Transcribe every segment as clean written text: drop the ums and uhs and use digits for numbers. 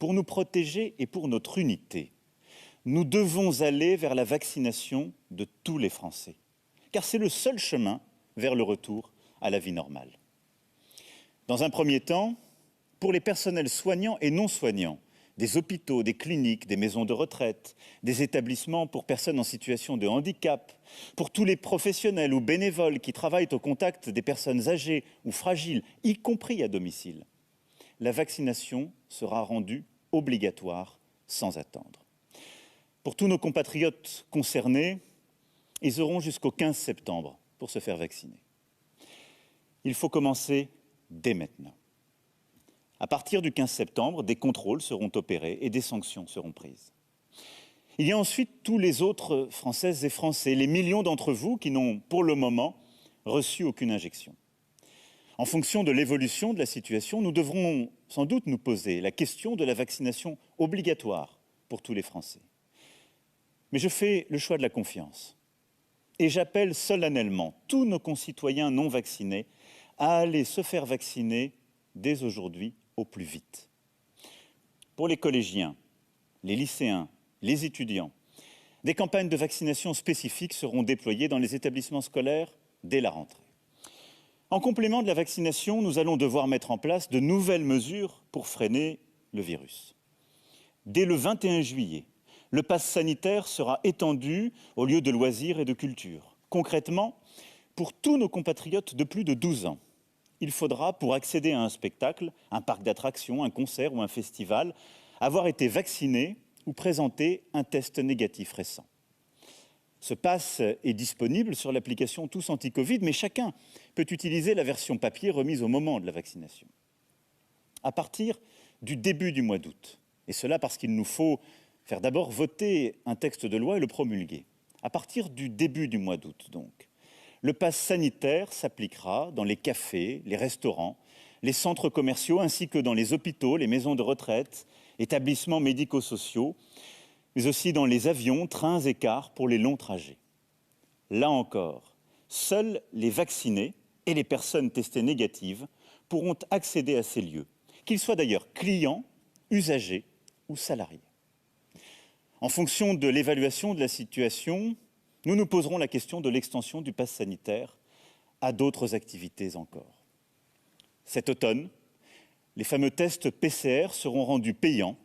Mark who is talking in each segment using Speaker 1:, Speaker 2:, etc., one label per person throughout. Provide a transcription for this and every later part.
Speaker 1: pour nous protéger et pour notre unité, nous devons aller vers la vaccination de tous les Français, car c'est le seul chemin vers le retour à la vie normale. Dans un premier temps, pour les personnels soignants et non soignants, des hôpitaux, des cliniques, des maisons de retraite, des établissements pour personnes en situation de handicap, pour tous les professionnels ou bénévoles qui travaillent au contact des personnes âgées ou fragiles, y compris à domicile, la vaccination sera rendue obligatoire sans attendre. Pour tous nos compatriotes concernés, ils auront jusqu'au 15 septembre pour se faire vacciner. Il faut commencer dès maintenant. À partir du 15 septembre, des contrôles seront opérés et des sanctions seront prises. Il y a ensuite tous les autres Françaises et Français, les millions d'entre vous qui n'ont pour le moment reçu aucune injection. En fonction de l'évolution de la situation, nous devrons sans doute nous poser la question de la vaccination obligatoire pour tous les Français. Mais je fais le choix de la confiance et j'appelle solennellement tous nos concitoyens non vaccinés à aller se faire vacciner dès aujourd'hui au plus vite. Pour les collégiens, les lycéens, les étudiants, des campagnes de vaccination spécifiques seront déployées dans les établissements scolaires dès la rentrée. En complément de la vaccination, nous allons devoir mettre en place de nouvelles mesures pour freiner le virus. Dès le 21 juillet, le pass sanitaire sera étendu aux lieux de loisirs et de culture. Concrètement, pour tous nos compatriotes de plus de 12 ans, il faudra, pour accéder à un spectacle, un parc d'attractions, un concert ou un festival, avoir été vacciné ou présenter un test négatif récent. Ce pass est disponible sur l'application Tous Anti-Covid, mais chacun peut utiliser la version papier remise au moment de la vaccination. À partir du début du mois d'août, et cela parce qu'il nous faut faire d'abord voter un texte de loi et le promulguer. À partir du début du mois d'août, donc, le pass sanitaire s'appliquera dans les cafés, les restaurants, les centres commerciaux, ainsi que dans les hôpitaux, les maisons de retraite, établissements médico-sociaux, mais aussi dans les avions, trains et cars pour les longs trajets. Là encore, seuls les vaccinés et les personnes testées négatives pourront accéder à ces lieux, qu'ils soient d'ailleurs clients, usagers ou salariés. En fonction de l'évaluation de la situation, nous nous poserons la question de l'extension du pass sanitaire à d'autres activités encore. Cet automne, les fameux tests PCR seront rendus payants,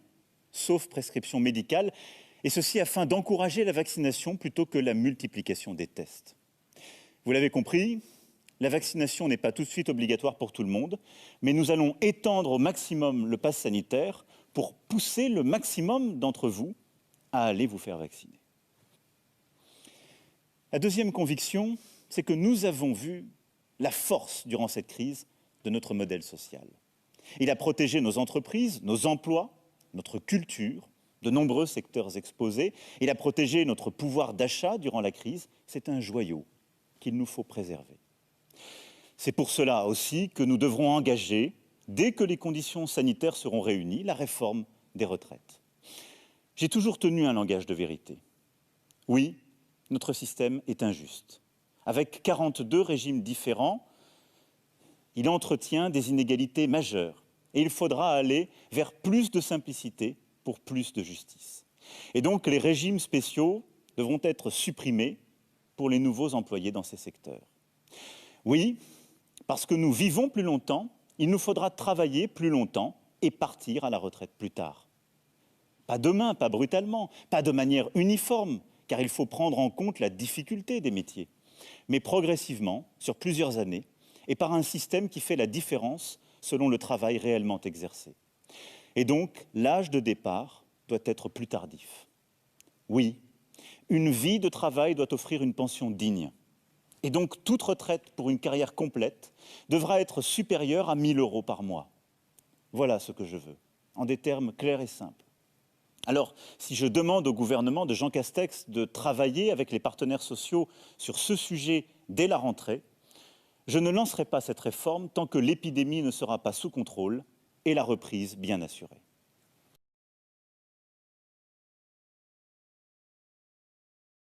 Speaker 1: sauf prescription médicale, et ceci afin d'encourager la vaccination plutôt que la multiplication des tests. Vous l'avez compris, la vaccination n'est pas tout de suite obligatoire pour tout le monde, mais nous allons étendre au maximum le pass sanitaire pour pousser le maximum d'entre vous à aller vous faire vacciner. La deuxième conviction, c'est que nous avons vu la force durant cette crise de notre modèle social. Il a protégé nos entreprises, nos emplois, notre culture, de nombreux secteurs exposés. Il a protégé notre pouvoir d'achat durant la crise. C'est un joyau qu'il nous faut préserver. C'est pour cela aussi que nous devrons engager, dès que les conditions sanitaires seront réunies, la réforme des retraites. J'ai toujours tenu un langage de vérité. Oui, notre système est injuste. Avec 42 régimes différents, il entretient des inégalités majeures. Et il faudra aller vers plus de simplicité pour plus de justice. Et donc, les régimes spéciaux devront être supprimés pour les nouveaux employés dans ces secteurs. Oui, parce que nous vivons plus longtemps, il nous faudra travailler plus longtemps et partir à la retraite plus tard. Pas demain, pas brutalement, pas de manière uniforme, car il faut prendre en compte la difficulté des métiers, mais progressivement, sur plusieurs années, et par un système qui fait la différence selon le travail réellement exercé. Et donc, l'âge de départ doit être plus tardif. Oui, une vie de travail doit offrir une pension digne. Et donc, toute retraite pour une carrière complète devra être supérieure à 1 000 € par mois. Voilà ce que je veux, en des termes clairs et simples. Alors, si je demande au gouvernement de Jean Castex de travailler avec les partenaires sociaux sur ce sujet dès la rentrée, je ne lancerai pas cette réforme tant que l'épidémie ne sera pas sous contrôle et la reprise bien assurée.